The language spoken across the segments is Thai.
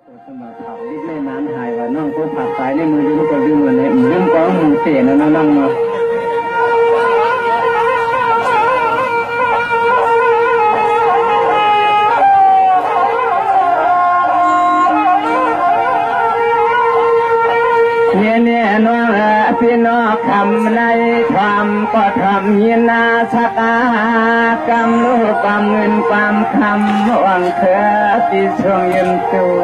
สมัครข่าวดิ้นในน้ำหายว่าน้องผู้ผักสายในมือดิ้นก็ดิ้นเหมือนในดิ้นก้องมือเสียนะน้องเนาะเนี่ยน้องพี่น้องคำในความก็ทำยินนาชะตากรรมรู้ความเงินความคำหวังเธอที่ช่วงยืนตัว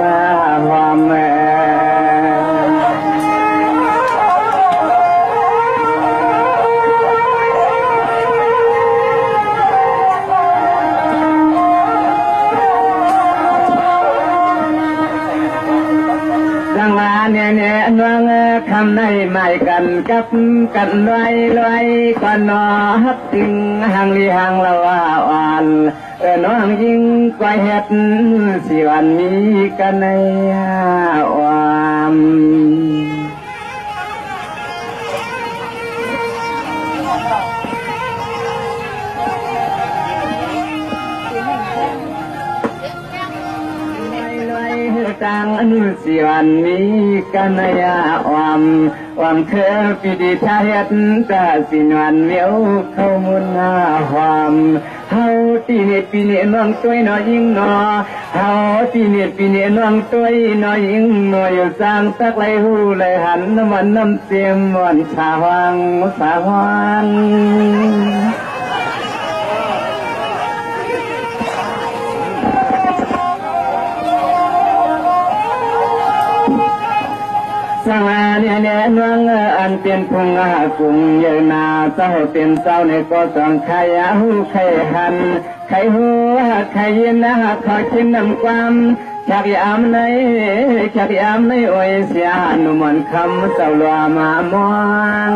ความเนี่ยน้องคำในไม่กันกับกันลอยก่อนนอฮับถึงหางลีหางละว่าอ่อนน้องยิ่งกว่าเห็ดสิวันนี้กันในความต่างอันสิวันนี้กันยาความเธอปีดีชาเฮ็ดตาสินวันเมียวเข้ามุนความเฮาตีเนตปีเนน้องตัวน้อยยิ่งนอเฮาตีเนตปีเนน้องตัวน้อยยิ่งนออยู่สร้างสักไรหูเลยหันน้ำมันน้ำเสียมวันชาวังสาวันสังอาเนี่ยน้องอันเป็นพงกุงเยนาเจ้าเป็นเจ้าในก็ต้องขยาหูไข่หันไข่หัวไข่ยินนะขอกินน้ำความชักยามในโอยเสียหนุ่มมันคำเจ้าลัวมามอง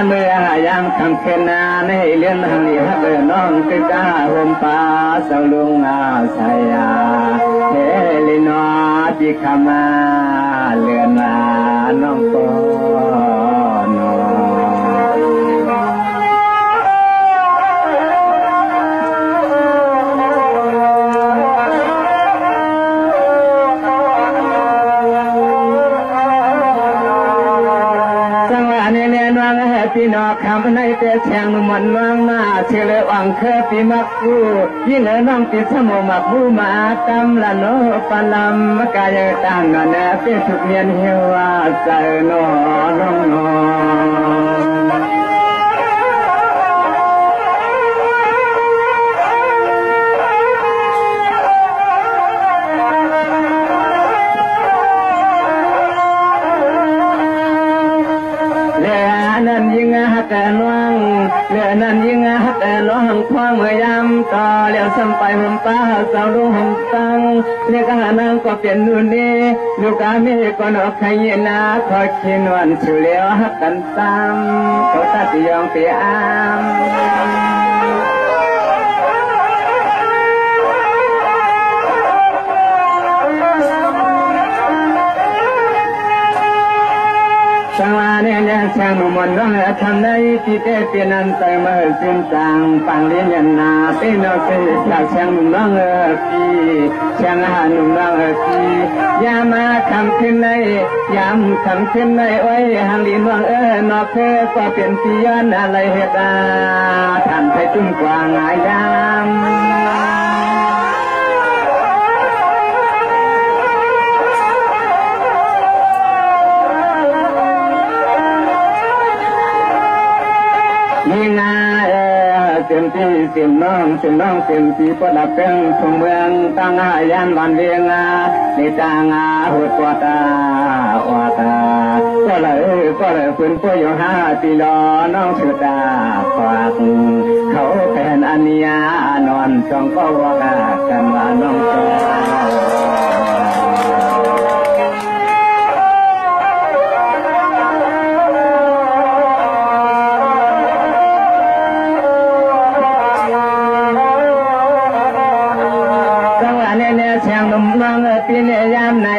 เมื่อยามคำเคนนาในเลี้ยงหังลีฮักน้องตึกาห่มป่าเสาลุงอาสายาเฮลินอจิขมาเลือนนาน้องปอนพี่น้องคำในเตะแฉงมันว่างมาเชลวังเคยปีมักกูยิ่งน้องติดสมมักบูมาตำละโนปลำกายตังนั่นเป็นทุกเมียนเหี่ยวใจโนน้องน้แต่น้องเลือนั้นยิ่งแต่น้องควงเมื่อยามต่อเลี้ยวซ้ำไปหุ่มป้าสาวลูกหุ่มตังเรียกหานางก็เปลี่ยนนู่นนี่ลูกอามีก็นอกใครเย็นนาคอยคิดวันชิวเลี้ยวหักกันตามเขาตัดยองเปียมสังวาเนี่ยช่างนุ่มน้องทำได้ที่เตเปลี่ยนอันใจเมื่อสิ้นจางปังเลี้ยนนาเป็นนกจากช่างนุ่มน้องพี่ช่างหานุ่มน้องพี่ยามาคำขึ้นในยามคำขึ้นในโอ้ยหางลีนวงนอกเธอก็เป็นพี่ย้อนอะไรเหตุท่านไปจุ่มกว่างายามเต็มที่เต็มน้องเต็มที่ปลับเป็นทุ่งเมืองตั้งยานวันเลียงในต่างหัวตัวตาก็เลยฝืนป่วยอยู่5 ปีรอน้องสุดาฝากเขาแผ่นอันยานอนช่องก็ว่ากันว่าน้องปีเนยาม ใน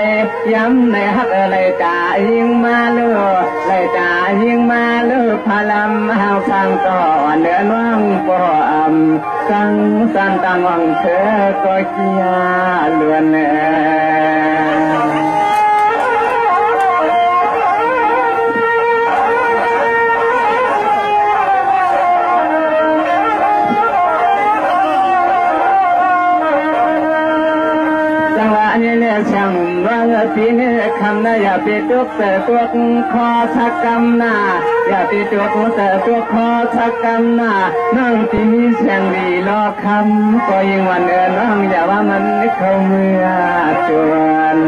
ย้ำในฮักเลยจ่ายิงมาเลือเลยจ่ายิงมาเลือพลัมหาฟังต่อเนื้อน้องปอสังสันตังวังเธอก็เกียเลือนเนื้ช่างว่างปีนี้คำน่ะอย่าไปจุกแต่ตัวคอสักกำน่ะอย่าไปจุกแต่ตัวคอสักกำน่ะนั่งที่มีเสียงดีรอคำก็ยิ่งวันเดินน้องอย่าว่ามันเข้าเมื่อจวน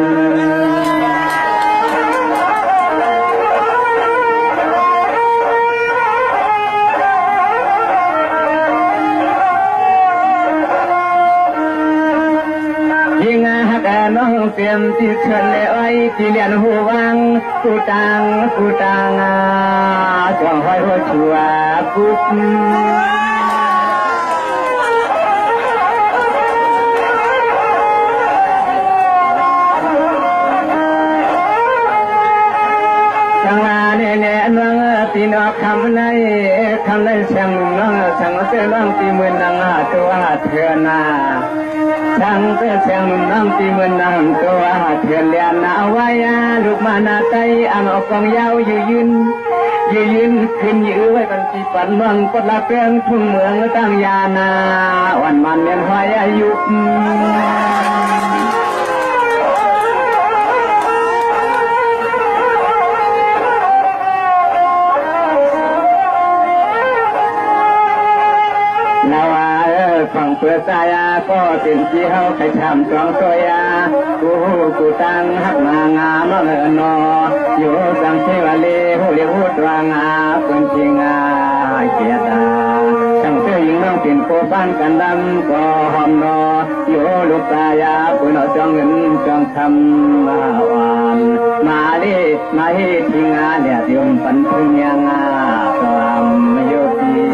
น้องเตรียมที่เชิญเลยไว้ที่เรียนหูวังกูตังจองห้อยหัวชัวกุ๊บจังหวะเนี่ยน้องตีนอคำในช่างน้องช่างเสียน้องตีมือนางตัวเถื่อนาช่างเสียงน้ำตีมือนน้ำตัวเถื่อนเลียนเอาไว้ลูกมาหน้าใจอันออกกองยาวยืนขึ้นยื้อไว้กันที่ปันเมืองกดละเพียงทุ่งเมืองตั้งยานาวันมันเนียนหอยอายุฟังเพื่อสายก็เป็นที่เฮาใครทำจองตัวยากูตั้งหักมางามเงินนออยู่สังเทวเลหูเลี้ยวหูตรางาเป็นจริงเกียรติช่างเสื้อหญิงน้องเป็นโคบ้านกันดำก็หอมนออยู่ลูกตายาปุณจองเงินจองทำมาหวานมาดิมาให้ทิ้งเนี่ยยมปันพึ่งยังความโยกี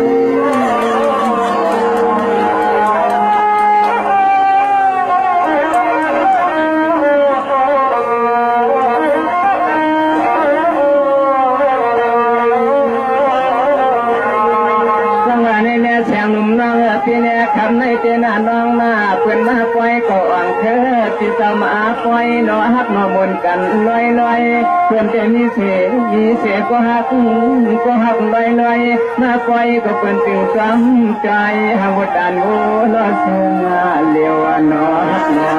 พี่เนี่ยคำในเจน่าน้องมาเพื่อนมาปล่อยก็อ่างเธอที่จะมาปล่อยนอฮักนอมนกันลอยเพื่อนจะมีเสียก็ฮักลอยมาปล่อยก็เพื่อนจึงจำใจหาวัดอันโอ้ลอเสียเลี้ยวนอฮักนอ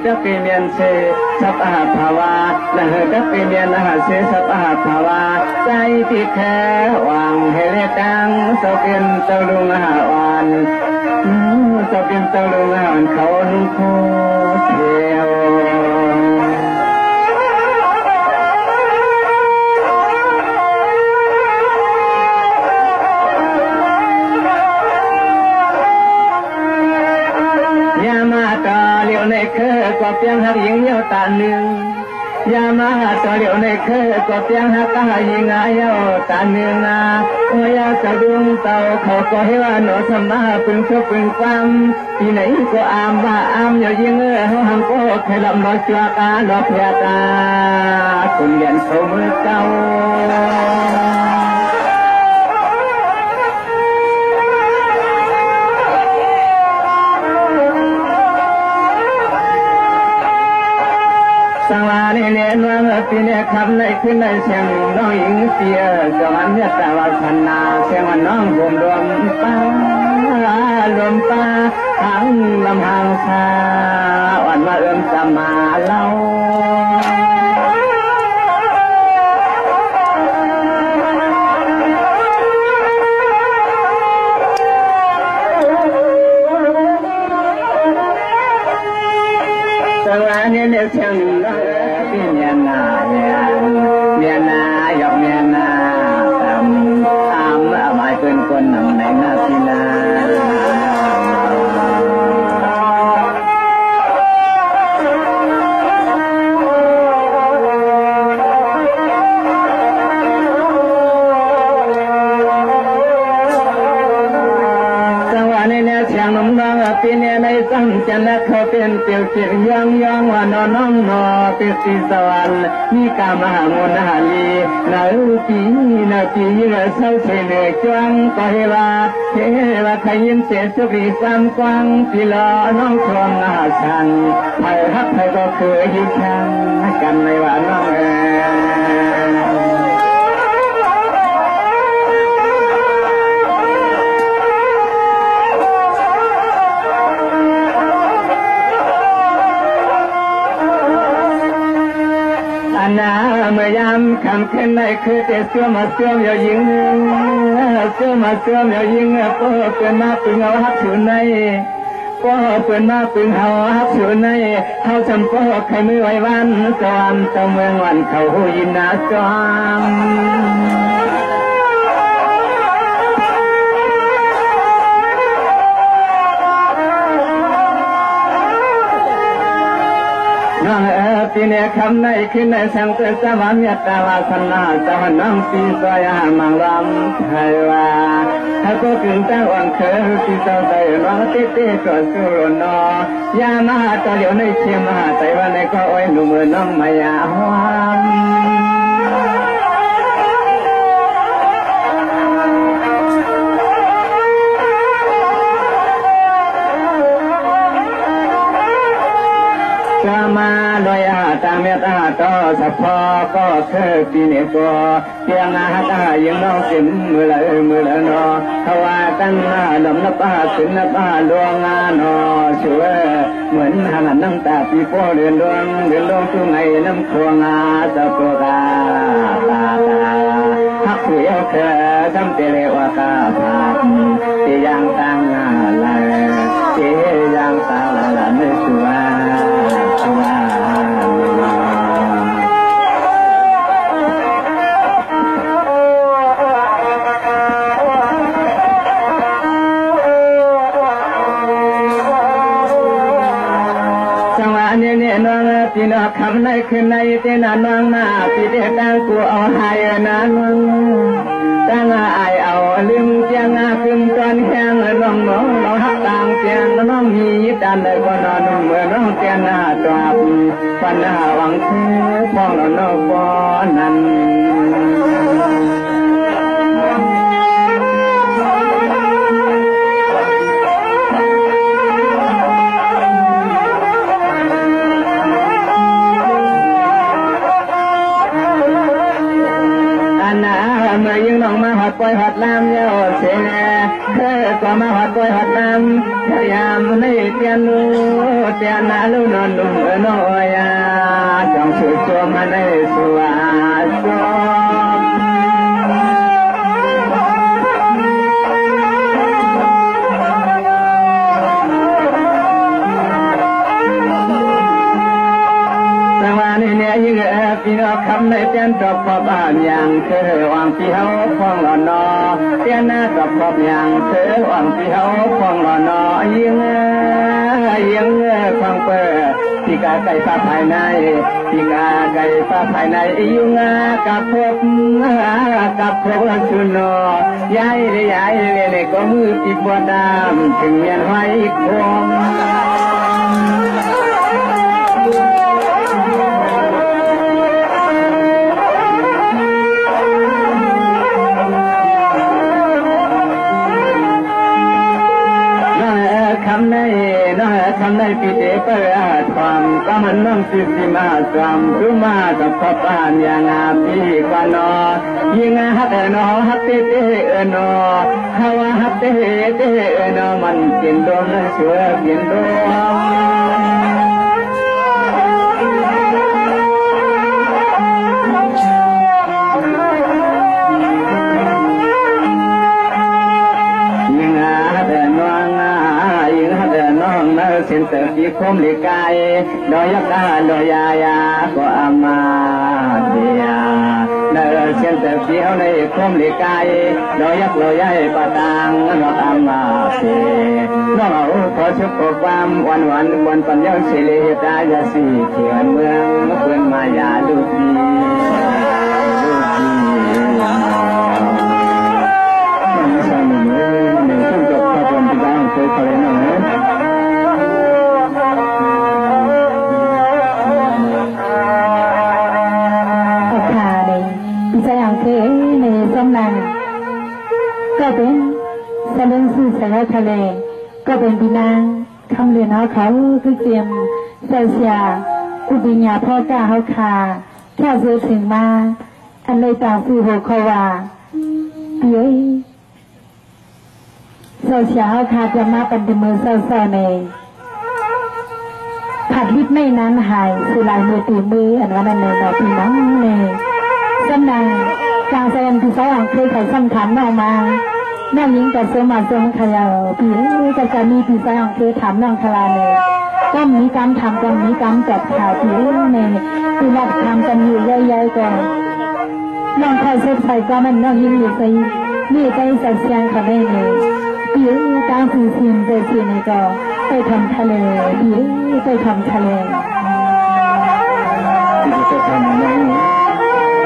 จะเป็นเมียนเสสัพพะภาวะและจะเป็นเมียนเสสัพพะภาวะใจที่แค่วางเฮเลตังสเป็นตะลุงวันสเป็นตะลุงวันเขาลุงโคเทวในเคอก็เพียงหักยิงเยาตาหนึ่งยามาตัวเดียวในเคอก็เพียงหักยิงเยาตาหนึ่งโอ้ยสะดุ้งเต่าเขาก็ให้ว่าหนูสมาปึงชุบปึงความที่ไหนก็อามว่าอามอย่ายิงเขาหังก็เคยลำรอชัวกาลอเพียตาคุณเรียนเขามือเก่าสังวานี่เลี้ยนว่าปีนี้คำในขึ้นในเสียงน้องหญิงเสียสวรรค์เนี่ยแต่ว่าพันนาเสียงว่าน้องรวมป้าทั้งลำหางชาวันมาเอื้อมจะมาเล่าสังวานี่เลี้ยเสียงพี่เมียนาหยอกเมียนาตามหมายเป็นคนนำในนาทีนา เตียวเจียงยังยังว่านน้องนอเตียวสีสวรรค์มีกามหามนหาลีนาปีเศร้าเฉยเหนื่อยจวงก็เฮว่าขยินเสียสุริสามกวางปีลอน้องทวงอาชังไทยฮักไทยก็คือหิชังกันในว่าน้องเมื่อยามคำขึ้นในคือแต่เสื่อมาเสื่อมอย่ายิงเสื่อมาเสื่อมอย่ายิงก็เปิดมาปึงเอาฮักชูในก็เปิดมาปึงเอาฮักชูในเขาจำก็ใครไม่ไหววันจอมเจ้าเมืองวันเขาหูยินนาจอมน้องปีนี้คำในขึ้นในสังเกตสวรรค์ยตาวาสนาสวรรค์น้องปีสวยมังลำไทยว่าถ้าก็กึ่งตั้งวันเคยปีเจ้าใจร้องเต้ก็สู้รนอยามาตะเลียวในเชียงมาไต้วันในก็อ้อยหนุ่มน้องมายาหวานมาลอยตามเมตตาต่อสัพพอก็เคยปีนี้ก็เพียงอาตายังน้องสิมมือละนอทว่าตั้งลำนับขึ้นนับดวงนอช่วยเหมือนหันน้ำตาปีโป้เดินดวงจุงไงน้ำควงตะโกกาตาฮักผู้เยาว์เธอทำเตเลวกาภาพที่ยังตั้งลายที่ยังตั้งลายไม่ชัวพี่น้องคำในคืนในเต้นน้องมาพี่เด็กตั้งกูเอาหายน้องตั้งอายเอาลืมเจียงคืนตอนแห้งน้องเราหักต่างเจียงน้องมีดันเลยก็นอนเมื่อน้องเจียงจอบปัญหาหวังเชื่อป้องน้องป้อนนั้นเมื่อยิ่งน้องมาหัดปล่อยหัดน้ำเยาเสียเคยก็มาหัดปล่อยหัดน้ำพยายามไม่เตียนรู้เตียนนาลูนอนดุน้อยจงช่วยตัวมาในสวรรค์พี่น้องคำในเตียนจบพบอย่างเธอวางพี่เขาฟองหล่อนอเตียนหน้าจบพบอย่างเธอวางพี่เขาฟองหล่อนอยิงฟังเปิดพี่กาไก่ฟ้าภายในพี่กาไก่ฟ้าภายในยุงกับพบชุนย้ายเลยก็มือปีบัวดำถึงเมียนไว้คมคำในปีเตเปอร์ความก็มันน้องสิมาสามตุมากับขบานอย่างปีกว่านอยิงฮักนอฮักเตนอฮาวาฮักเตนอมันกินดมช่วยกินดมเส้นเติมดีคมลิกายดอยยักษ์ดอยยาก็อามาเดียเดินเส้นเติมดีเอาในคมลิกายดอยยักษ์ดอยใหญ่ปะตังนอกอามาเสีน้องเอาขอชุบความวันวันปัญญาเฉลี่ยตายาสีเขียนเมืองเพื่อนมายาดูดีมันไม่ใช่หนึ่งหนึ่งช่วงจบพระบรมพิธีเคยเขาเลยนะ ทะเลก็เป็นพี่นางคำเรียนเขาคือเจียมเสียเสียอุบิญญาพ่อกาเขาขาแค่เจอถึงมาอันเลยต่างสื่อหัวเขาว่าเฮ้ยเสียเสียเขาขาจะมาเป็นมือเศร้าๆในผัดลิบไม่นานหายสุลายมือตีมืออันวันนั้นเลยเราพี่น้องเลยสำนักการแสดงที่สองเคยไขสำคัญออกมาน้องหญิงกับเสมาเสมขยาพี่กับจะมีพี่สาวเคยถามน้องคลาเลยก็มีการทำกันมีการจัดข่าวพี่เนี่ยที่นัดทำกันอยู่ใหญ่ๆกันน้องคอยเซฟใส่ก็มันน้องหญิงอยู่ใส่นี่ไปใส่เสียงเขาได้เลยพี่การสื่อสิ่งเดินสิ่งนี้ก็ไปทำทะเลพี่ไปทำทะเลที่จะทำน้อง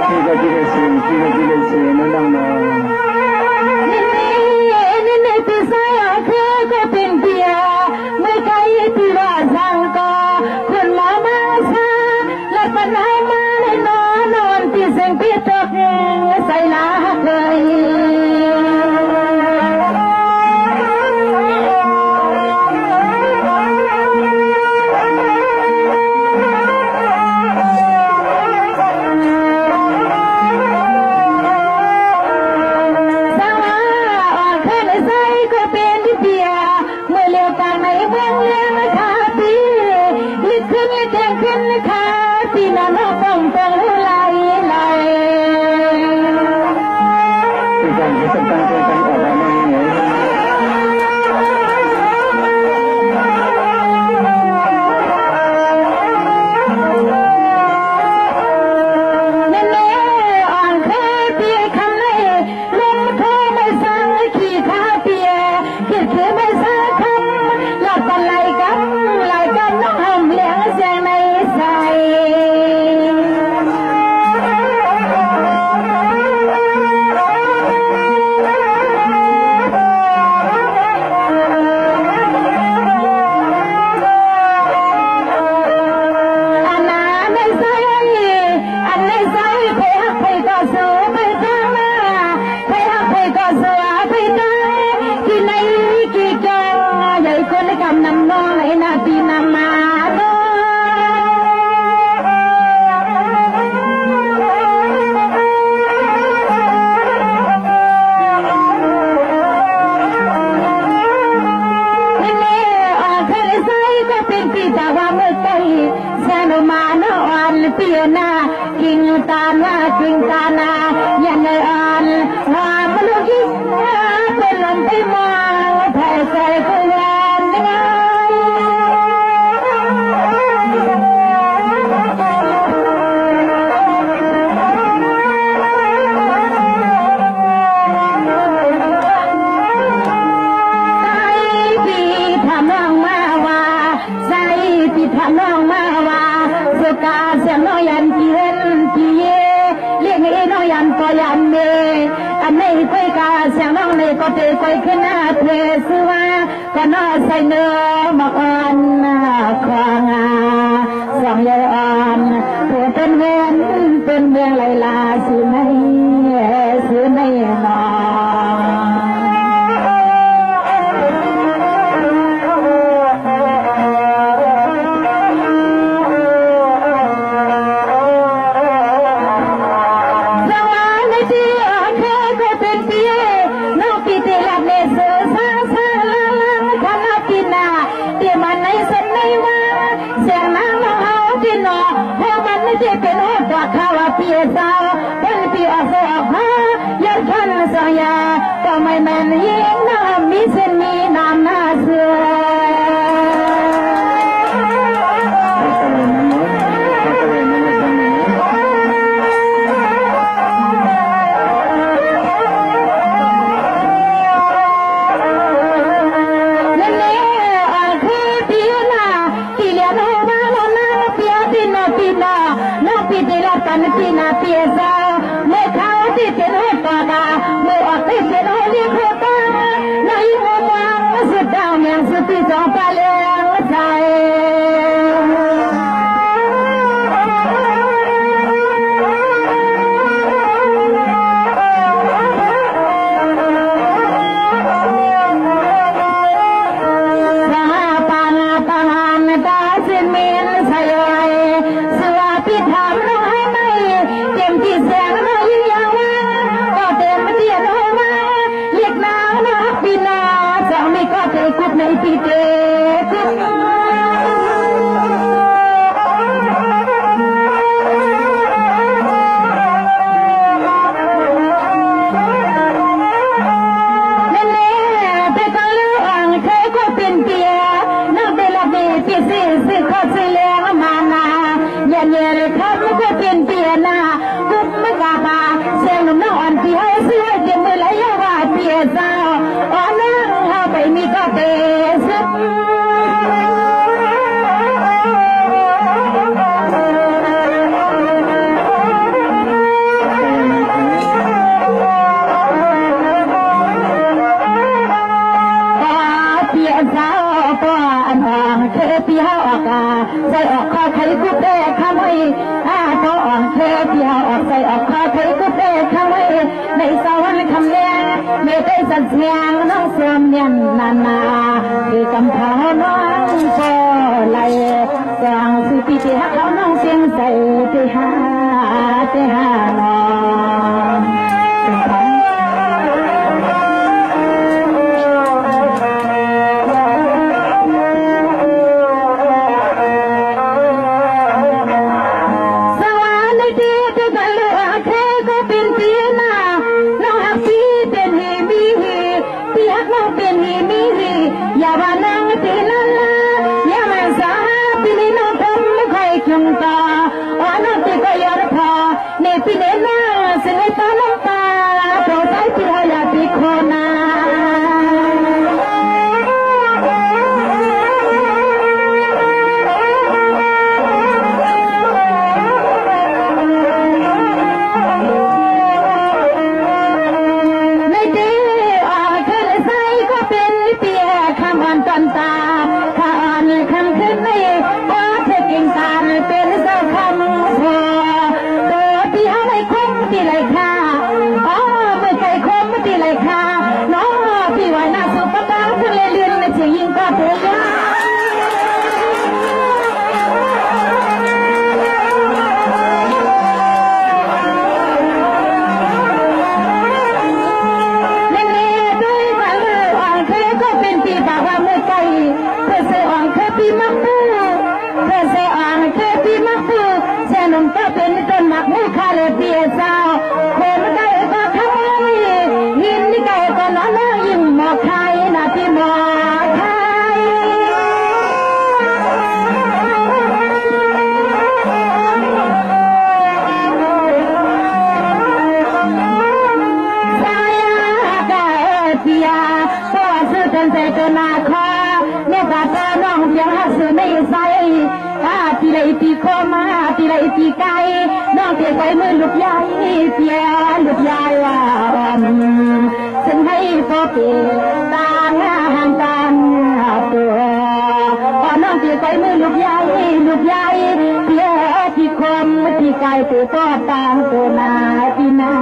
ที่ก็จะสิ่งที่ก็จะสิ่งนั่นน้องนี่พี่สาวคือก็เป็นเบียไม่ไกลที่ว่าสังก็คนมาซาและปัญหามาในนอนที่เสียงพี่ตกใส่ลาเลย ย่เลยครับไม่เคยเปลี่ยนเปลี่ยนนะกุ๊บไม่กล้าบาเสียงหนุ่มน้องอ่อนที่ให้ซื้อเจ็บมือไหลว่าเปลี่ยนสาวอ่อนนั่งเข้าไปมีก็เตะซึบพี่เฮาออกใส่ออกคอไข่กุ๊บเด้ข้าไว้เขาออกเทพี่เฮาออกใส่ออกคอไข่กุ๊บเด้ข้าไว้ในสวรรค์คำเลี้ยงไม่ได้สั่นเสียงน้องเสื่อมเนียนนาคือกำพร้าน้องโซ่ไหลกลางสุปีที่ฮักเขาน้องเสียงใส่ที่หาน้องพี่เนน่าสิ่งให้ตาน้ำตาโปรดใจพี่ให้อยากพี่คนนาในที่ขึ้นใส่ก็เป็นเปียคำอ่อนตอนตาข้าอ่อนคำขึ้นในว่าเธอเก่งตาเป็นเจ้าคำพอตีไรค่ะไม่ใจคมตีไรค่ะน้องพี่ไหวหน้าสุปตาทะเลเลือนในเชียงยิงก็เธอยาเล่นด้วยบัลล์อ่อนเคยก็เป็นปีบากว่าเมื่อไกลเธอเสียอ่อนเคยปีมักปูเธอเสียอ่อนเคยปีมักปูเสียหนุ่มก็เป็นต้นหมักมือคาเลเปียสาวคนไก่ก็ทำหินนี่ไก่ก็นอนยิ้มหมอกไข่นาทีหมอกไข่สายไก่เปียเพราะว่าซื้อเป็นใจเกินนาคอเนี่ยตาตาน้องเพียงหักซื้อไม่ใส่ตีไรตีโคมาตีไรตีไก่น้องเตียไปมือลูกใหญ่เปียลูกใหญ่ว่าฉันให้พอเปียต่างห่างกันตัวพอน้องเตียไปมือลูกใหญ่เปียที่คมที่ไก่ตัวก็ต่างตัวนาที่นา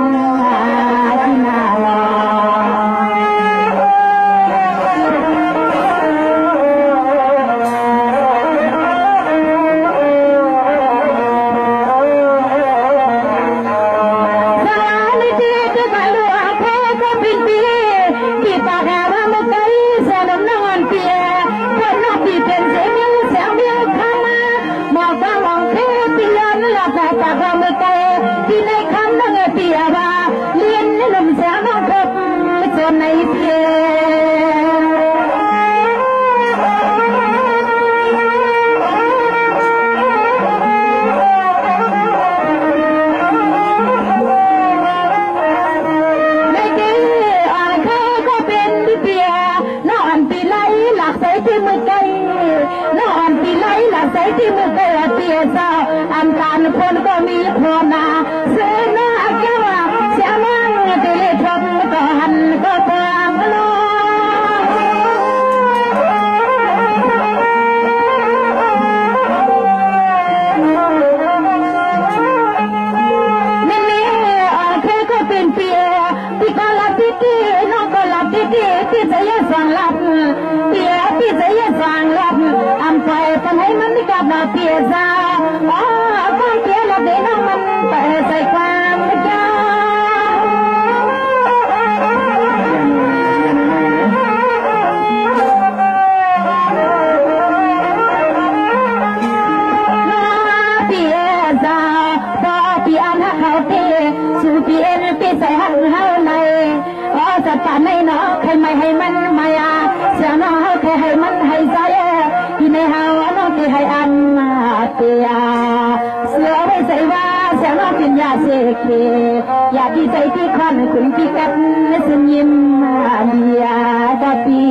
ที่ในคำนั่งเปียว่าเลี้ยนลมเสียน้องพบจนในเพียในที่เคยก็เป็นเปียน้องปีไหลหลักใส่ที่มือไกลน้องปีไหลหลักใส่ที่มือไกลเปียสาวอันการคนก็มีคนนาเสียน้าแก้วเสียมั่งเตลิทงก็หันก็ตามลงนี่เคยก็เป็นเปียที่ก็ลับที่น้องก็ลับที่จะยังฟังลับเปียที่จะยังฟังลับอันไปทำให้มันไม่กลับมาเปียซาก็เปียลับเดินมันไปใส่ความเจ้าเปียซาพอเปียนเขาเปียสู่เปียนปีใส่หันเฮาในจะป่านในเนาะใครไม่ให้มันมาเสียน้องเขาแค่ให้มันให้ใจที่ในเฮาน้องที่ให้อันเปีย อไว้ใส่ว่าเสียงน้องเป็นยาเสกเคอยากที่ใจที่คอนคุณที่กันสยิมเดียดปี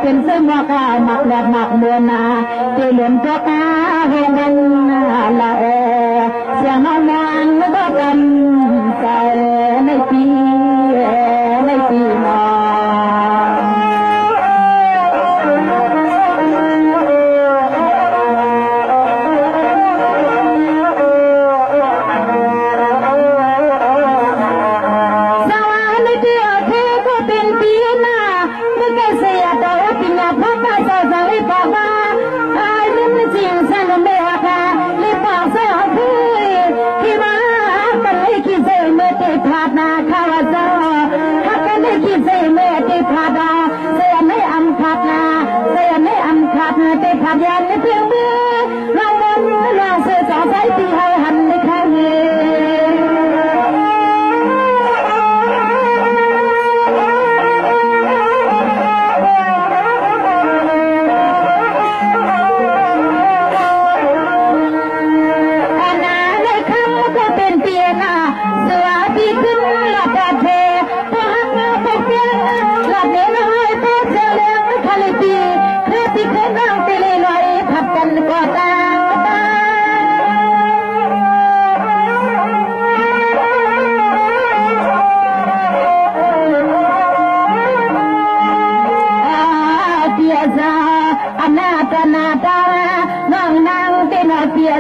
เป็นเสื้อมอกาหมักแหลกหมักบัวนาเจริญตัวกาหงกันละเอเสียงน้องนางไม่บอกกันใจในปีนอ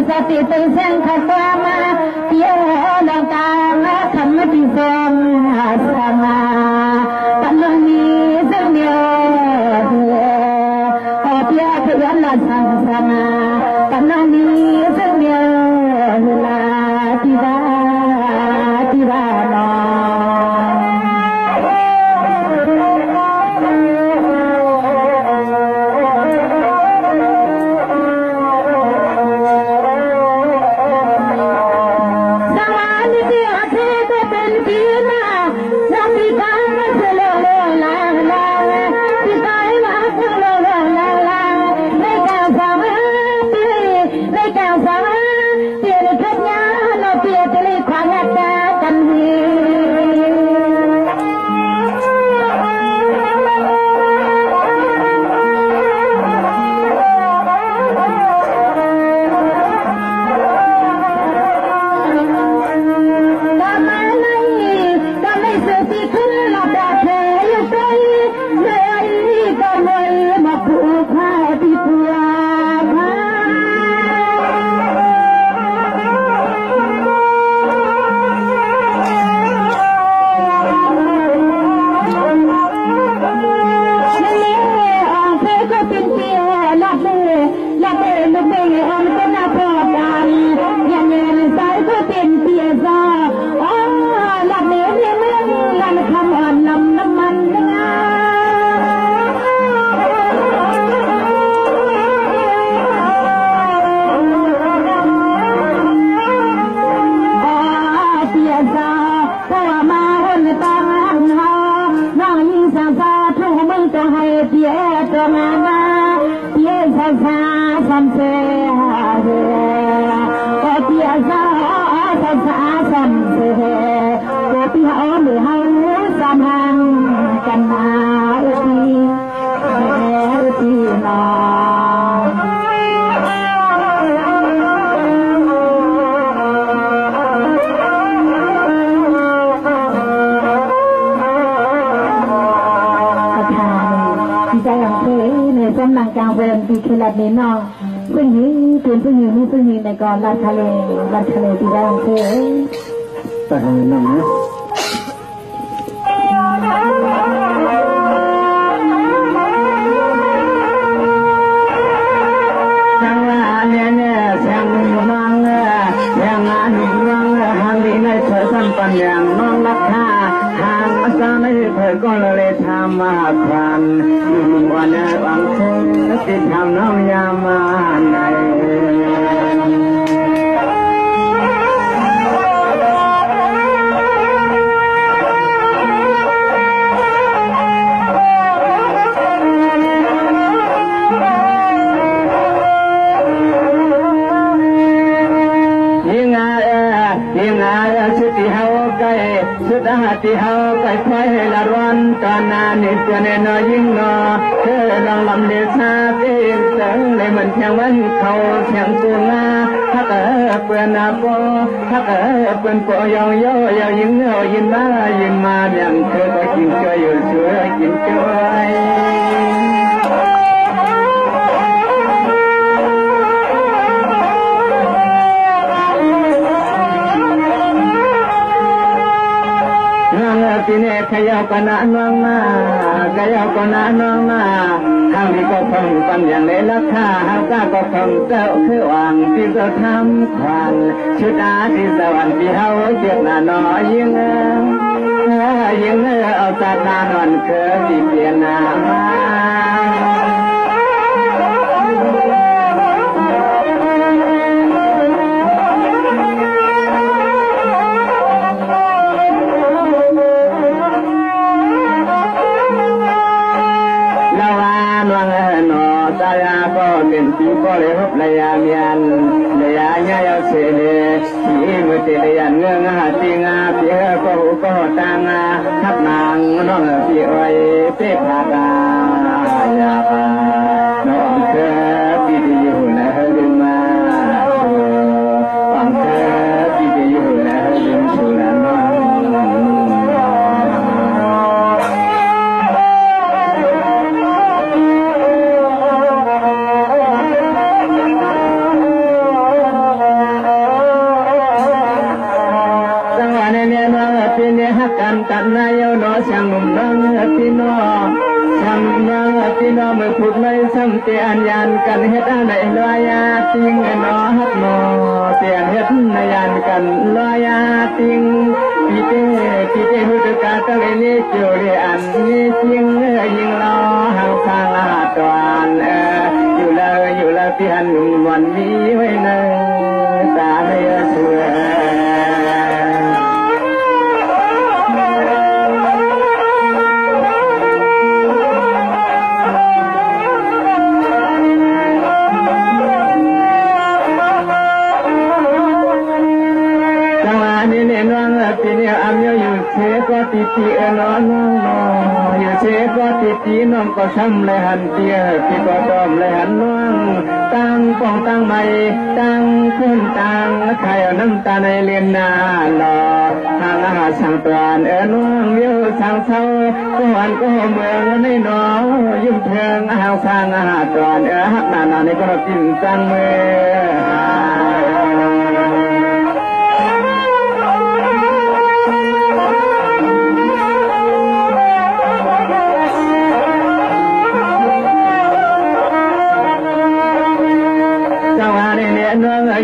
สติเป็นเส้นขัดตัวมาเที่ยวดองตาทำที่ฟองสมาปันนี้ซึ่งเดียวพอเพียงเพื่อนละสังสมาปันนี้ซึ่งเดียวลาที่ดานอ ที่หาหรือให้สามหังกันมาอุทีอุทีนอสำนักกลางเวรที่เคลัดนี้นอซึ่งนี้เป็นซึ่งนี้นี่ซึ่งนี้ในกองลัดทะเลที่ได้ของเธอแต่ทำไมน้องเนี่ยจังหวะเนี่ยเสียงน้องเสียงอันน้องทางดีในเธอสัมปัญญาน้องรักข้าทางอาสาในเธอก็เลยทำมาควันวันนี้หวังเธอติดทำน้องยามาในสุดาที่เฮาไปคอยให้ละร้อนตอนนั้นนี่เสียแน่นอยิ่งนอเธอลองลำเดือดซาเตียงเสียงเลยมันเพียงวันเขาเสียงกูงาถ้าเกิดเปื่อนนาโปถ้าเกิดเปื่อนโปยองโยยยิ่งเอายิ่งมาอย่างเธอก็กินช่วยอยู่ช่วยกินช่วยที่เนี่ยขยับกันน้องมาขยับกันน้องมาทางนี้ก็คงปัญญาในราคาหากก็คงเจ้าคือหวังที่จะทำควันชุดอาที่สวรรค์ที่เฮาเจ็บหน้าน้อยยิ่งเอาตาตาหวันเกิดที่เปลี่ยนหน้ามาที่ก็เลยพบเลยยามยันเลยยาเงาเสียเลยที่มือตีเลยยันเงื้องหาตีงาเพียก็หูก็ตางาทักนางน้องพี่ไว้เตะผากายาน้องเธอพี่ที่อยู่ในลืมมาน้องเธอพี่ที่อยู่ในลืมสุราน้องกันนายโนช่างนุ่มน้องพี่น้องช่างน้องพี่น้องเมื่อพูดไม่ซ้ำเตียนยันกันเฮ็ดอะไรลอยาติงน้อฮักโนเตียนเฮ็ดนยันกันลอยาติงพี่เจ้หุดกาตะเลนี่จูเรียนนี่จริงยิงล้อห่างทางตะวันอยู่แล้วพี่หันนุ่มวันนี้ไว้ในตาในเสือที่เนี่ยอามอยู่เชก็ติดน้องอยู่เชก็ติดน้องก็ช้ำเลยหันเตี้ยพี่ก็ต้อมเลยหันน้องตั้งป้องตั้งใหม่ตั้งขึ้นตั้งใครเอาน้ำตาในเลียนนาหล่อทางอาหารสั่งตวนน้องเลี้ยวสั่งเศร้าก็วันก็เมืองในน้องยุ่งเพิงอาหารสั่งอาหารตวนฮักนาในก็กินจังมือ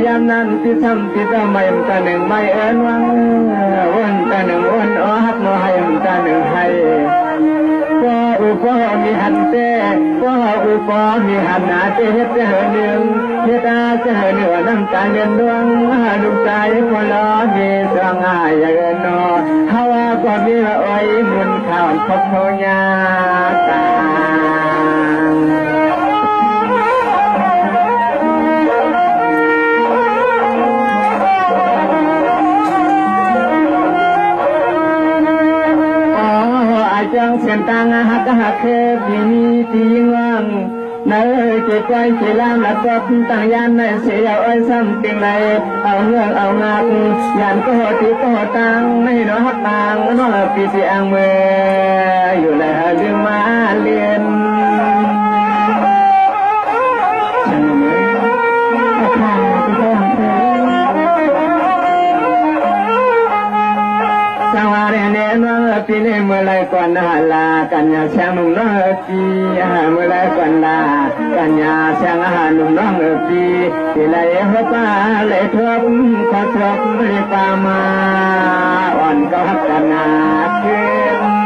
ยามนั้นที่ทำที่จะไม่ตาหนึ่งไม่วังวันตาหนึ่งวันฮักโนให้ตาหนึ่งให้ก็อุปมีหันเต้ก็อุปมีหันนาเต้เฮ็ดเหือหนึ่งเฮ็ดอาเหือหนึ่งน้ำตาเงินดวงดุใจคนล้อมีสงหายอย่างนอฮาวาก็มีไว้มุนข่าวพบโทญาตา เ องเสียนตังหักหักเคปีนี้ตีง่วงเนื้อเก็บไว้เก็บลามละกบตั้งยันในเสียอ้อยซ้ำติงไรเอาเรื่องเอางักยันก็หดที่ก็หดตังไม่นอหักตังนอปีเสียงเมื่ออยู่ในหาเรื่องมาเรียนปีนี้เมื่อไรก่อนนาลากันยาเชียงนุ่มน้องปีเมื่อไรก่อนลากันยาเชียงนุ่มน้องปีปีไรหัวป้าเลยทบขอทบเลยปามาอ่อนก็หักกันนาขึ้น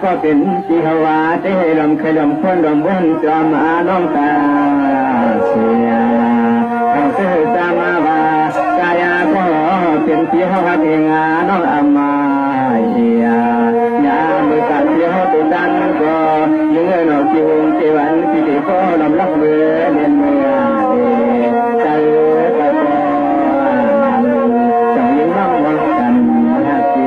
ก็เป็นที่ฮวาที่ให้ลมเคยลมคนลมวนจอมอาน้องตาเสียเขาเสือจามาวากายาก็เป็นที่ฮวาเองอาน้องอามาเฮียยามือกัดที่ฮวาตุดันก็ยังเงินออกที่วงที่วันที่ดีก็ลมลักเมื่อเรียนเมื่อใจตะโกนจะยังร้องวันกันฮักจี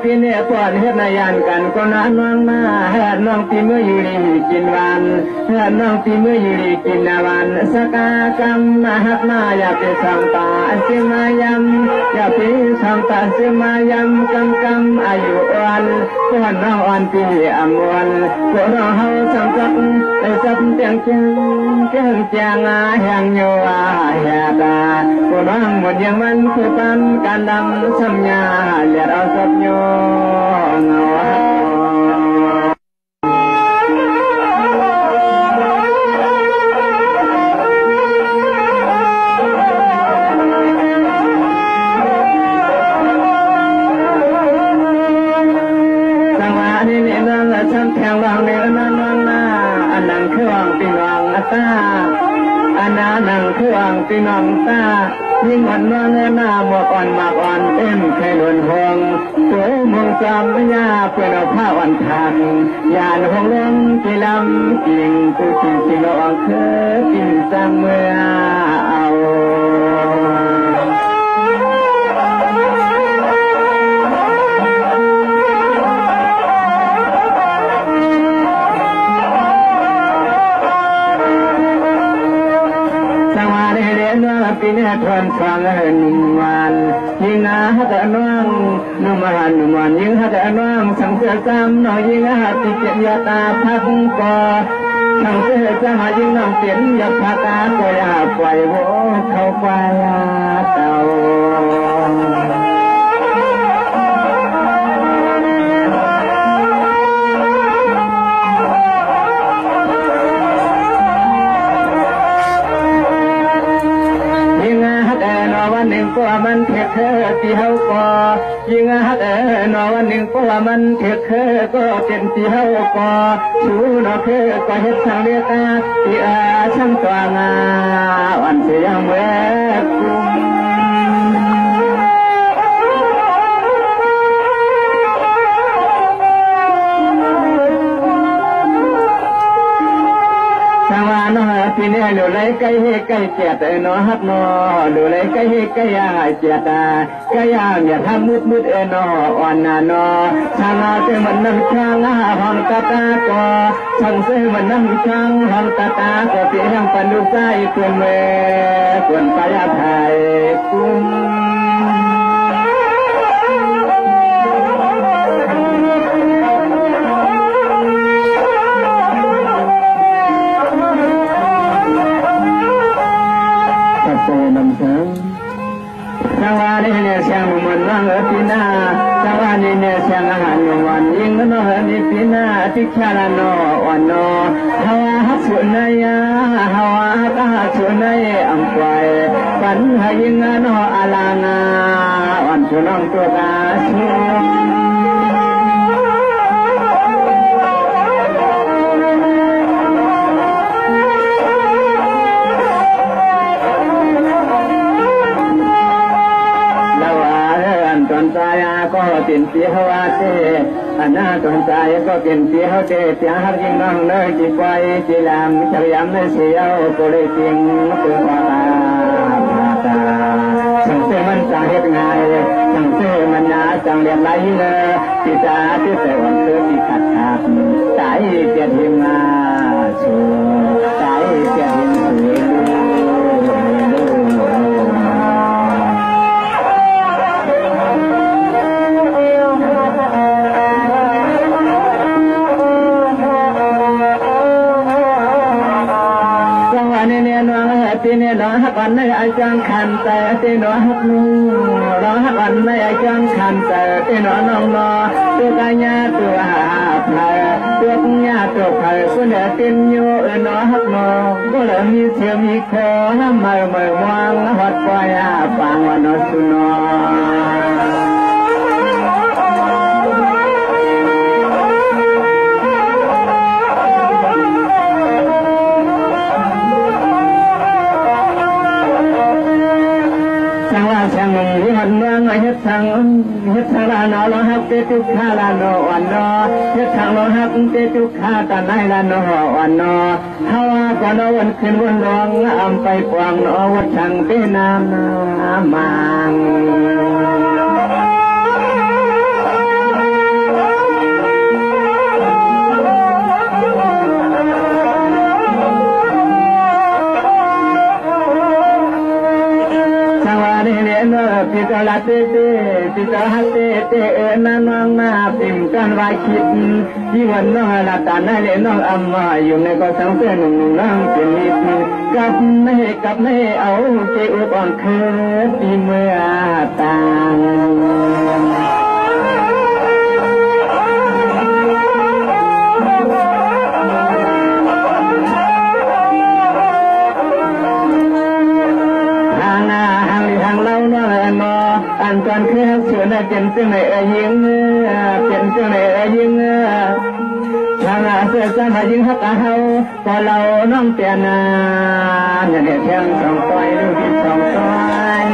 ปีนี้ก่อนเฮ็ดนายานกันก็น้องมาเฮ็ดน้องปีเมื่ออยู่ดีกินวันเฮ็ดน้องปีเมื่ออยู่ดีกินวันสกากรรมมาหักมาอย่าไปสังตาสิมายำอย่าไปสังตาสิมายำกำอายุอ่อนก่อนน้องอ่อนปีอมวนพวกเราเฮาสังกัดได้จับเตียงเจียงแห่งโยแห่ตาพวกน้องหมดยังมันคือปันการดำสัญญาเลียดเอาสับโยฉันแข่งวางในนั้นนาอันนั้นคือวางปีนวางตาอันนั้นคือวางปีนวางตายิ่งอ่อนนวลหน้าหมอกอ่อนมากอ่อนเต้นใครหล่นหงตัวมองจำไม่ยาเพื่อนเอาผ้าอ่อนทันยานหงล้มกีฬำกิ่งตัวกิ่งกิ่งเราอ่อนเคยกิ่งจังเมื่อเอาปีนี้ทวนฟังนุ่มวันยิ่งหัดน้องนุ่มหันนุ่มวันยิ่งหัดน้องสังเกตจำน้องยิ่งหัดติดเกียตาพักก่อสังเกตจำยิ่งน้องเปลี่ยนอยากพักก็อยากปล่อยโว้เข้าไปเต่าหนึ่งก็มันเถิดเธอที่เฮาก็ยิ่งหัดนอวันหนึ่งก็มันเถิดเธอก็เป็นที่เฮาก็ชูนอเธอก็เฮ็ดทางเรียกที่ช่างตัวงาวันเสียงแวกกุมปีนี้ดูเลยใกล้ใกล้เจียดนอฮัดนอดูเลยใกล้ใกล้เจียดใกล้อย่าทำมืดนออ่อนนอช่างเสือมันน้ำช่างห้องตาตาก็ช่างเสือมันน้ำช่างห้องตาตาก็เพียงปันดูใจควรเมื่อควรไปอภัยกุ้มจังหวะนี้เนี่ยเสียงมันว่างปีนาจังหวะนี้เนี่ยเสียงอาหารวันยิ่งนอนี่ปีนาที่แค่ละนอวันนอฮาวาฮักสุนัยฮาวาฮักสุนัยอัมควายปันหายิ่งนออาลางาวันชุนองตัวกาชู ก็เป็นเตี้ยเตี้ยเตี้ยหักยิงน้องเนื้อจีไปจีลามจะยามไม่เสียวก็เลยจริงตัวตาสังเสมันจะเหตุง่ายสังเสมันน่าจังเรียนไรเนอปีตาที่แต่วันเธอปีขัดขาดใจเจียทิมมาชูใจเจียทิมสวยตีเนี่ยร้องหักวันในอาจารย์ขันแต่ตีน้องหักนูร้องหักวันในอาจารย์ขันแต่ตีน้องน้องนอตัวกายาตัวหาไผ่ตัวญาตัวไผ่คนเดียตินโยน้องหักนอก็เลยมีเสียงมีคอน้ำมือมือวางหัดปล่อยฟังวันนอสุนอช่างหันเมืองเฮ็ดทางลานอเราฮักเตตุข้าลานอวันนอเฮ็ดทางเราฮักเตตุข้าตาไหนลานอวันนอเฮาก่อนวันขึ้นวันร้องอำไปปวงนอวัดช่างเตน้ำมังปิตาลาเตเตปิตาฮัเตเตนันงนาปิมกันวาคิดที่วันน้องลาตานาเลน้องอัมมาอยู่ในก็สังเสนุ่งน้องเป็นนิดกับไม่เอาเจ้าอ่อนเคยปีเมื่อตางก่อนคือเสือน่ะเป็นจังไหนยิงเป็นจังไหนยิงทางเสือจะมายิงฮักเฮาพอเราน้องเตียนเนี่ยเพียงสองต้อยลูกที่สองต้อย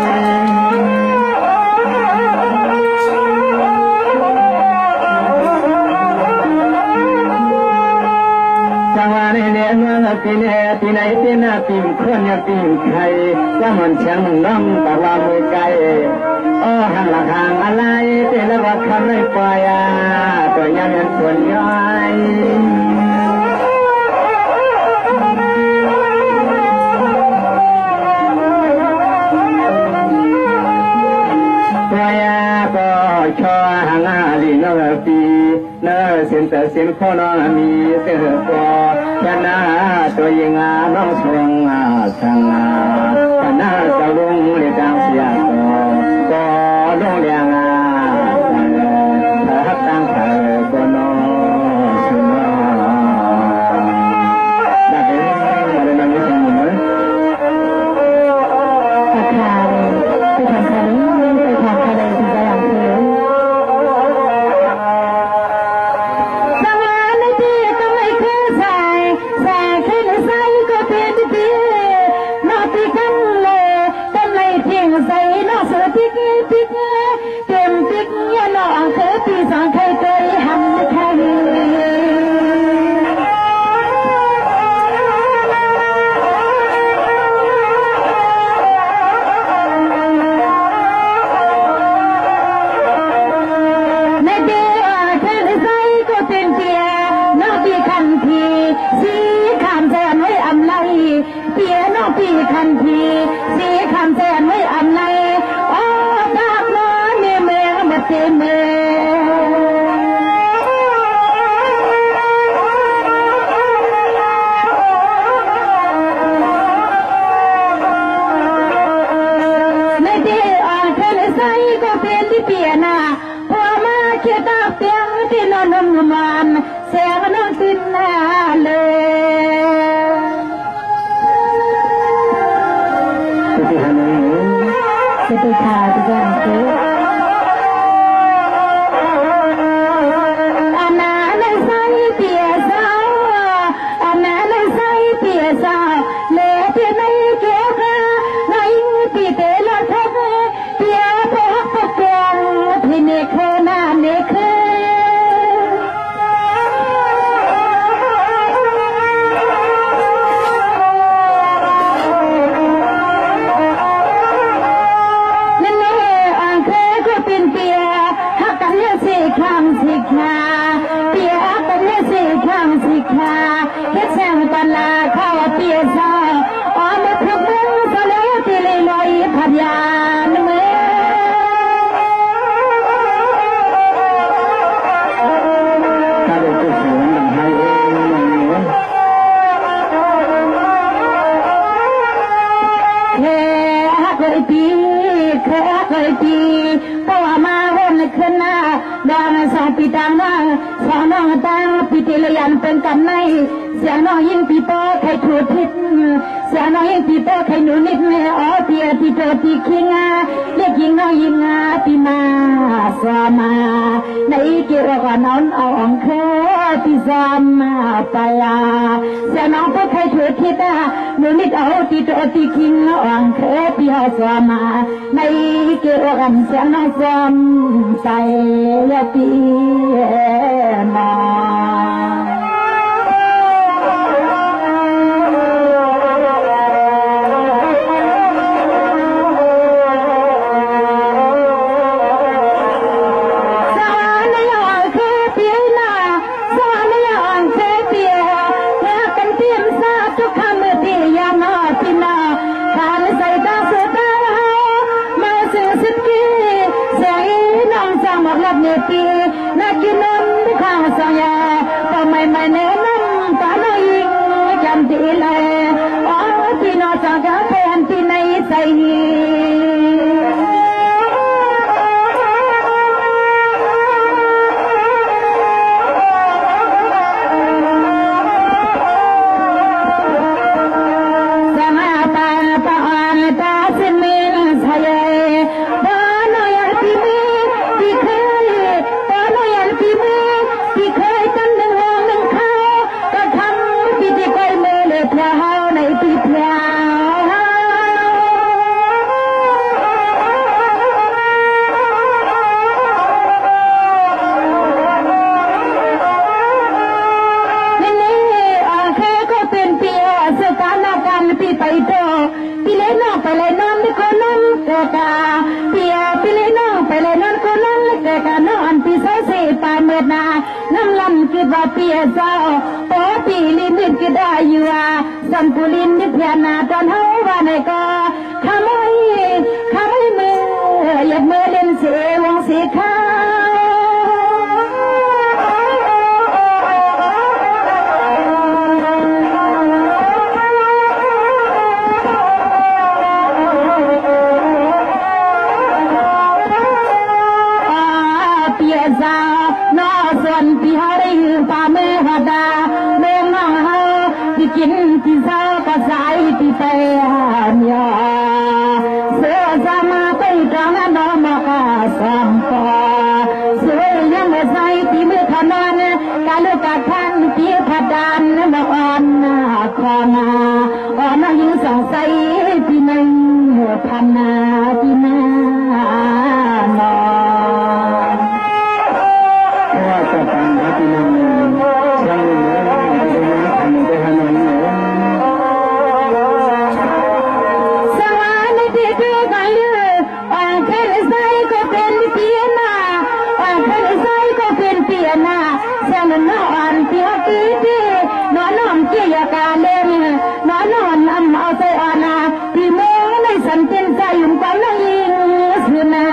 จังหวะนี้เนี่ยเมื่อปีนี้ปีไหนปีหน้าปีคนเนี่ยปีใครว่ามันเชียงน้องแต่ว่ามือไกลห่างหลังห่างอะไรเจ้าละว่าคำไม่ปล่อยตัวยังเป็นส่วนย่อยปล่อยก็ชอห่างลีนอปีเนอเส้นแต่เส้นข้อน้องมีเสือก็ชนะตัวยิงน้องชงสังชนะจะลงเรียกดังเสียก็ลงเรียงถ้าตั้งเธอก็นอสุนอได้ไหมมาเลยนั่งนี่สมุนเลยถ้าใครไปทำอะไรที่จะอย่างเธอตั้งร้านในที่ต้องให้เธอใส่ขึ้นใส่ก็เปลี่ยนที่นอตีกันเลยกันเลยเพียงใส่นอเสือติ๊กเต็มติ๊กเนี่ยนอเธอตีสองใครเคยหันใครในเดียเธอใส่ก็เต็มเตียนอตีคันทีสีขามแสนไว้อำไลเตียนอตีคันทีสีขามแสนไว้อำไลเต็มเมื่ในที่อ่อนเธอใส่ก็เป็นที่เปียนาพอมาเขียดเตียงที่นอนมันเสียงนอนตินเลยจะไปทาที่บ้านเธอเ กันเป็นกันในเสียน้องยิ่งปีโป้ใครถูกพิษเสียน้องยิ่งปีโป้ใครหนูนิดแม่อ๋อเตียที่โตที่คิงเรียกยิงน้องยิงปีมาสวามาในเกี่ยวกับน้องเอาองเคปีสวามาไปเสียน้องพูดใครถูกพิษหนูนิดเอาที่โตที่คิงองเคปีหาสวามาในเกี่ยวกับเสียน้องสวามไปปีมาปีนักกินน้ำข้าวสอยก็ไม่แนะนำตาหน่อยจำดีเลยอ๋อพี่น้องจากกันแทนที่ในใจน้ำลำคิดว่าเปียเจ้าโอ้ปีลินดินก็ได้อยู่สัมปุลินดิพยานาตอนเฮาว่าไหนก็ขโมยมือหยับมือเล่นเสียวงสีขาวเปียเจ้าส่วนที่หาได้ปาเมื่อดาเมื่อน้องเฮาที่กินที่เศร้าก็สายที่ไปเมียเสือสามาไปกลางน้องมาคาสัมปอเสือยังไม่ใส่ที่มือขนานกาลูกกาทันที่พัดานมาอ่อนคองอ่อนยิ่งสงสัยที่หนึ่งพันนาที่หน้านอนจะฟังที่นั่นยังเหลือจะมาทำไปหาหน่อยสวรรค์ที่ดูกันเลยอ่างเทลไซก็เป็นเปียนาอ่างเทลไซก็เป็นเปียนาเส้นนอนเปียกีดีนอนเกี่ยกาเล่นนอนเอาใจอ่อนที่มือในสันตินใจยุ่งกันเลยสุนา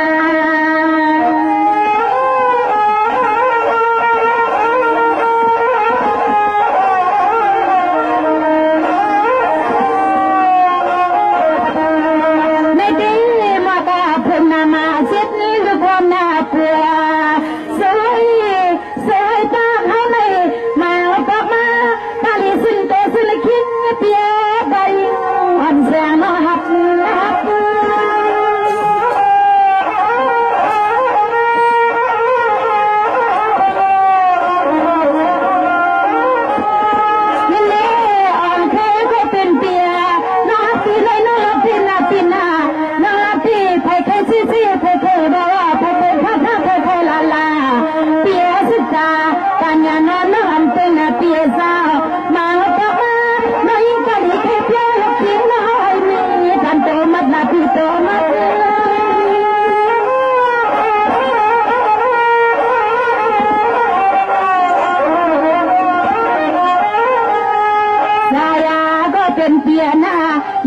เป็นเปียนา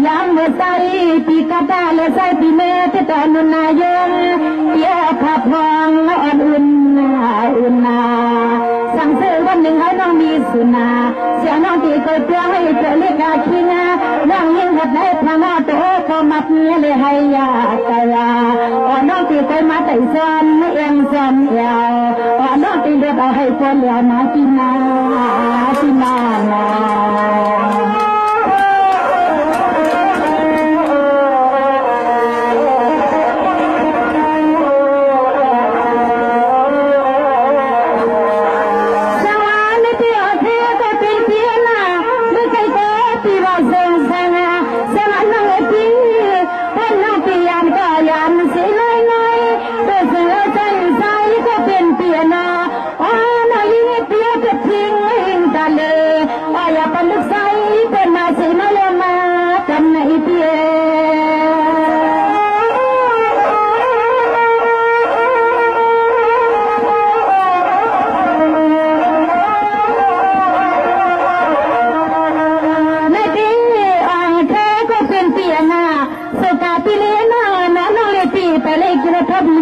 ยามเมื่อใส่ปีกาตาและใส่ปีเมตตานุนายงเปียขับพองอ่อนอุ่นสังเสริญวัน หนึ่งให้น้องมีสุนาเสียน้องตีก็เพื่อให้เจอเล็กอาคิงน้องยิ่งหัดได้พลังโตก็มัดเนี้ยเลยให้ยาตายาน้องตีก็มาแต่ซ้อนเอียงซ้อนยาวน้องตีเดือดเอาให้คนเหลียวมากินนากินนา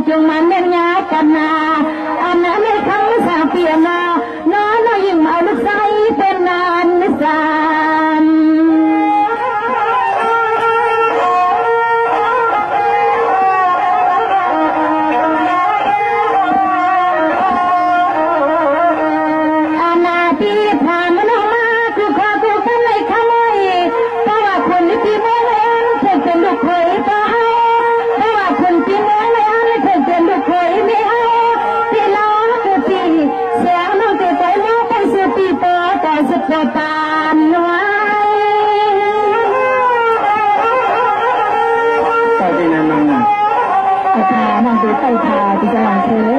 จงมันเนียกันนาอันนั้นไม่ทั้งสามเปียนาน้องน้อยยิ่งเอาลูกไส้เป็นนานนิสานอาณาที่ผ่านมันออกมาคือข้ากูกันไม่ขโมยเพราะว่าคนที่มองเองเธอเป็นลูกเคยตายเพราะว่าคนที่มองเป็นลูกเคยไม่เอาที่เราคือปีเสียงน้องตีไปน้องเป็นสุดปีโตแต่สุดโตตานไว้ใช่ที่นั่นน้องน่ะอาคาน้องตีไปทาที่จะหลังเธอ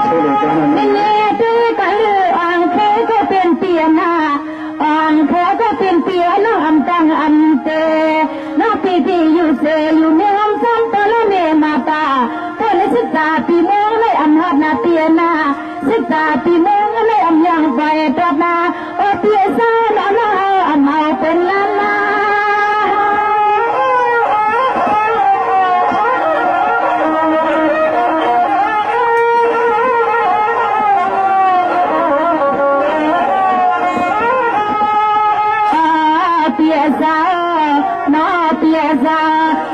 เชื่อเลยจ้าน้องเนี่ยด้วยกันเลยอ่างเธอก็เป็นเปียนาอ่างเธอก็เป็นเปียน้องอันตังอันเตน้องปีที่อยู่เสยอยู่เนื้อซ้ำตะละเนมาตาศึกษาปีมงเลยอำนาจนาเปียนาศึกษาปีมงเลยอำยังไปตรนาโอเปียซาลาลาอำเอาเป็นลาลาเปียซาน้อเปียซา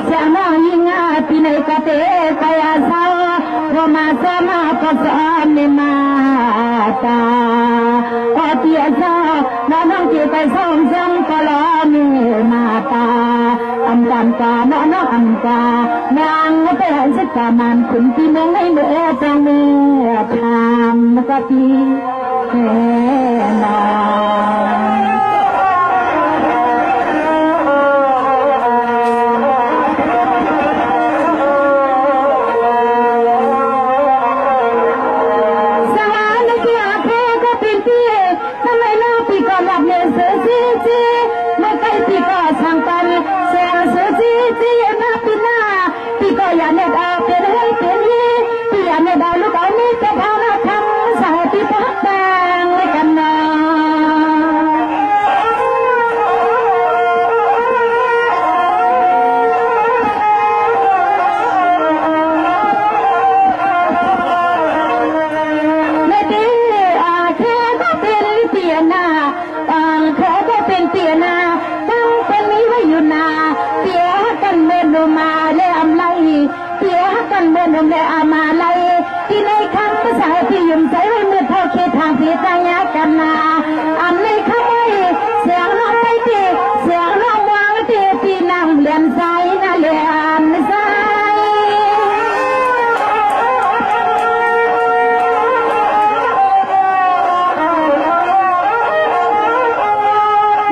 เสียน้องยิ่งปีในกะเตไปอาสามาสมาก็สอนในมาตาพอเตียซาน้องจีไปส่งจำก็รอมีมาตาอันกันกาน้องอันกานางไปหันศึกษามันคุณที่เมืองให้เมื่อจังเมื่อทำก็ปีแค่นอนเลยอามาเลยที่ในคำภาษาที่ยุ่งใจไว้เมื่อเท่าคิดทางที่จะยากกันนาอันในคำว่าเสียงน้องไปตีเสียงน้องวางตีที่นั่งเลียนใจน่าเลียนใจ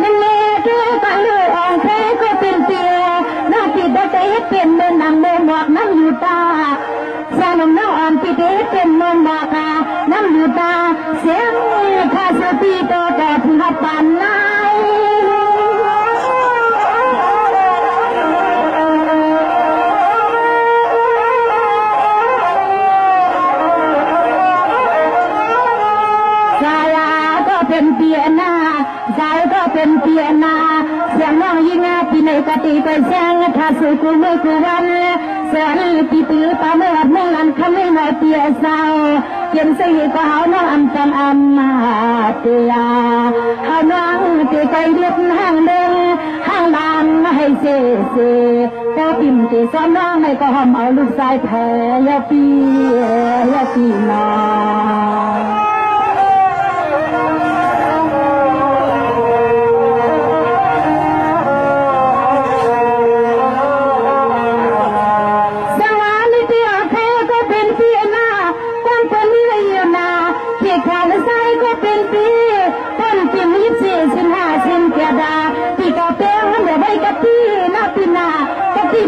นั่นเองคือกันเลยอ่อนแค่ก็เป็นเตียน้องที่ได้ใจเป็นเดินนั่งเดินหมอกน้ำอยู่ตาสานมน้องอ่อนที่ได้เป็นเมืองบากาน้ำอยู่ตาเสียงข้าสุตีโตแต่ถึงหับปานนายสายก็เป็นเปียนาสายก็เป็นเปียนาเสียงน้องยิ่งที่ในกติไปแซงถ้าสุกุมือกุวัน เสียนปีตือตาเมื่อเมื่อนั้นคำไม่มาเตียสาวเขียนใส่ก็หาน้องอันจำอันมาเตียหาน้องเตียใจเรียบห้างเดินห้างลานให้เซ่เซ่ก็ปิ่มเตียซ้อนน้องให้ก็หอมเอาลูกชายแพ้ยาปีน้อง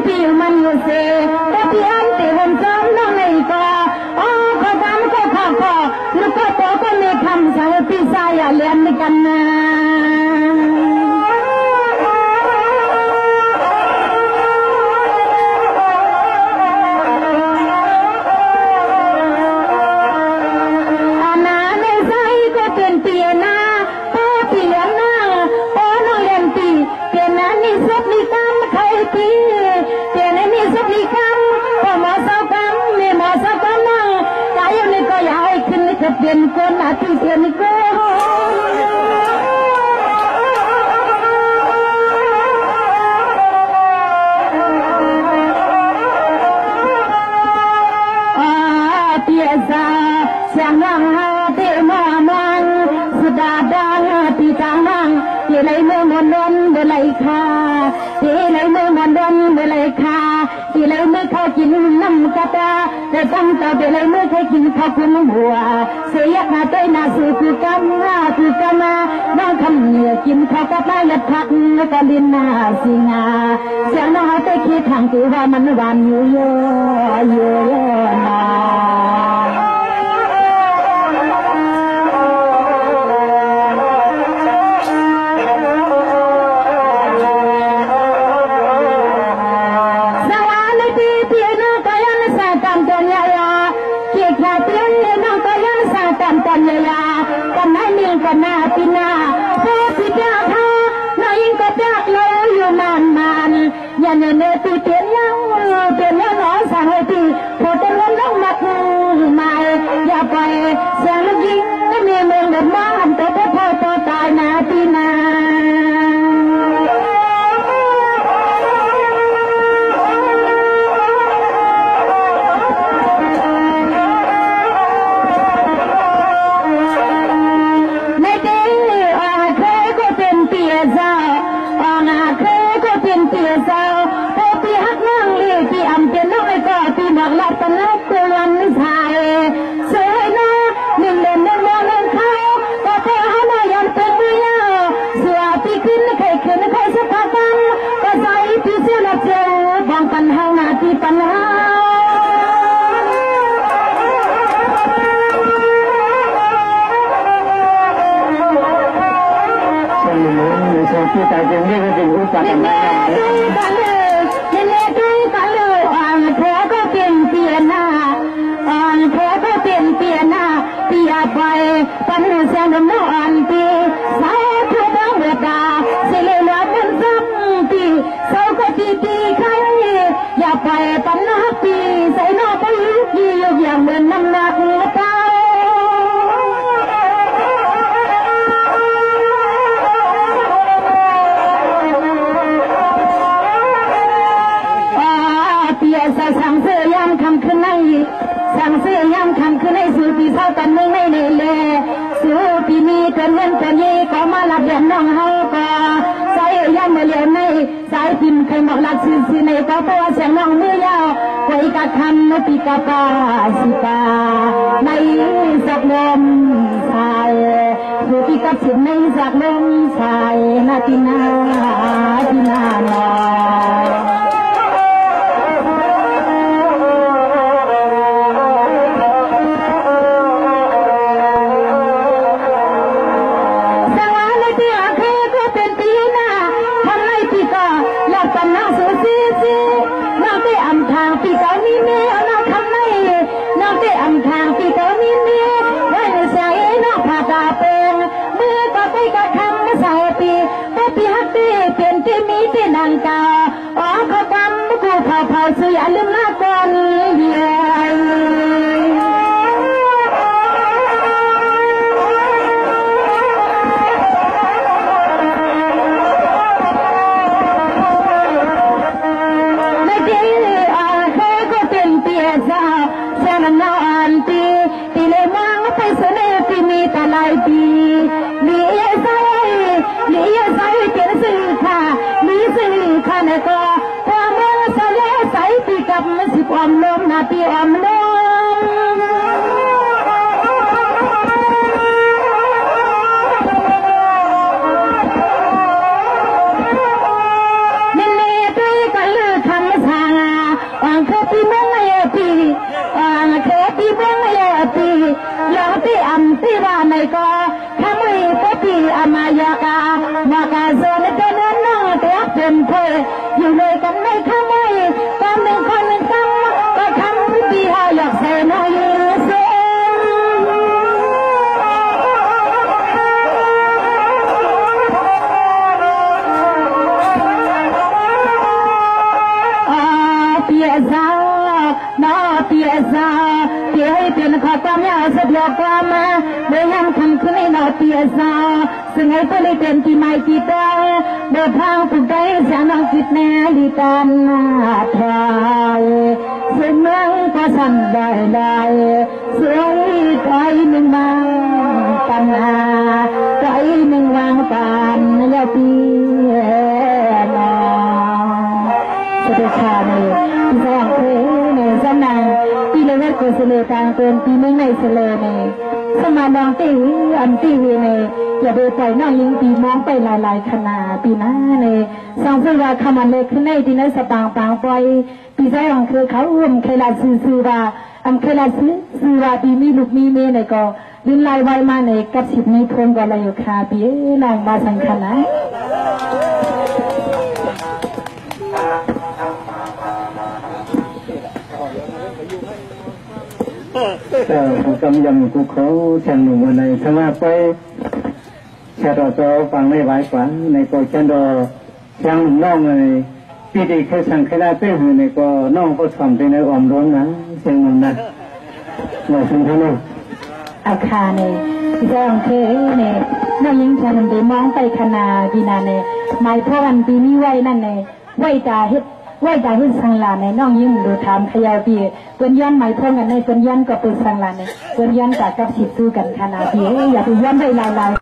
พี่มันอยู่เสียแต่พี่อันตีวันซ้อมน้องในก็ขอทำก็ลูกก็โตก็มีคำสั่งพี่ชายเรียนกันนะอาณาในใจก็เป็นเตียนาโอ้เตียนาโอ้น้องเรียนตีเตียนานี่สุดนี่ตามใครตีสุขีคำพอมาสาวกันมีมาสาวกันนั่งใจอยู่นี่ก็อยากให้ขึ้นนี่จะเปลี่ยนคนอาทิตย์เดียวนี่ก็เตียซาเสียงนั่งเตะมามังสุดาดังปีจางนั่งเตียไหลเมื่อมนดนเมื่อไหลคาเตียไหลเมื่อมนดนเมื่อไหลคาที่เลยไม่เคยกินน้ำกระตาแต่ตั้งแต่เดี๋ยวเลยไม่เคยกินข้าวคุณหัวเสียหน้าใจหน้าสื่อคือกำมาน้องคำเหนื่อยกินข้าวกระตาหยัดพักแล้วก็ดินหน้าสิงาเสียงน้องเอาแต่คิดทางตัวว่ามันหวานอยู่เยอะมากันให้มีกันหน้าปีหน้าพอสิจ้าท่านายก็จ้าเราอยู่นานอย่าเนเนตีเปลี่ยนยังน้อยสั่งให้ตีพอจะล้มลงมาใหม่อย่าไปเสียงลูกยิงมีเมืองเดินมาหันตัวพ่อตัวตายนาปีหน้าที่แต่ยังเรียกว่าเป็นอุปสรรคอะไรแพ้ก็เป็นเปียนาแพ้ก็เป็นเปียนาเปียไปปันเสียงน้ำอ่อนตีสาวเพื่อดาวเวดาเสียเลยเหลือเป็นซ้ำตีสาวก็ตีใครอย่าไปปันนักตีใส่นอกไปยี่ยกอย่างเหมือนน้ำหนักตาสั่งเสื้อยามคำขึ้นในสั่งเสื้อยามคำขึ้นในสู่ปีเท่ากันไม่ในเลสู่ปีนี้เกินเงินเกินยี่ก็มาหลับเดือนน้องเฮาก็ใส่ยามเมื่อเลี้ยงในสายพิมพ์เคยบอกหลักสื่อในก็เพราะว่าเสียงน้องมือยาวไว้กัดคำนปีกาปาสิกาในสักลมชายสู่ปีกับสินในสักลมชายนาตินาลอนางกาอ๋อเขาทำกูเผาเสียลืมหน้า อมลมนาปีอมลมนินเล่ตีกันลือคำสางวังเคปีเมืองเยปีวังเคปีเมืองเยปีลองตีอัมตีว่าไม่ก็ขมุยก็ปีอามายากามากาโซนเตนน้องเตะเป็นเพอยู่เลยกันไม่ขมุยตามหนึ่งคนหนึ่งตั้งก็ทำปีหาอยากเซนอยเซเปียซาน้าเปียซาเปียให้เป็นข้อความยาสะดวกกว่ามาเมื่อยามคำคืนในน้าเปียซาซึ่งให้ตัวเลยเป็นที่ไม่กี่ตาเดินทางผูกใจเสียงน้องคิดแน่ดีกันทายซึ่งเมืองก็สั่นได้สวยใจหนึ่งบางปัญหาใจหนึ่งวางปานยาปีนอสุดท้ายนี่ที่สองคือในสำนักที่เลเวลกุศลต่างเป็นที่เมืองในเสลนี่สมาดองตีอันตีนี่อย่าไปปล่อยน้องยิงตีมองไปหลายๆขนาดปีหน้านี่สองสื่อว่าคำมันเลยขึ้นในที่นั้นสปางปางปล่อยปีใจของคือเขาเคยลาซื้อว่าเคยลาซื้อว่าปีมีลูกมีเมียในก็ดินลายไว้มาในกับสิบนี้ทวนก็เลยอยู่คาปีลองมาสังขนะแต่ผมกำยำกูเขาเชียงหนุ่มในถ้าว่าไปเชียร์ต่อฟังไม่ไหวกว่าในก็เชียร์ต่อเชียงหนุ่มน้องในปีดีแค่สั่งแค่ได้เป้หูในก็น้องก็ทำเป็นในอมร้อนนะเชียงหนุ่มนะหน่อยถึงเท่านั้นอาคาเนี่ยเรื่องเคเนี่ยน้องยิงฉันได้มองไปขนาดดีนาเนี่ยหมายเพราะวันปีนี้ไว้นั่นเนี่ยไว้ตาเฮ็ดไว้จากหุ่นสังลาในน้องยิ่งดูถามขยาวปีเปิ้นย้อนหมายพงกันในเปิ้นย้อนก็เปิ้นสังลาในเปิ้นย้อนจากกับสิบสู้กันขนาดปีอย่าไปย้อนไปลาย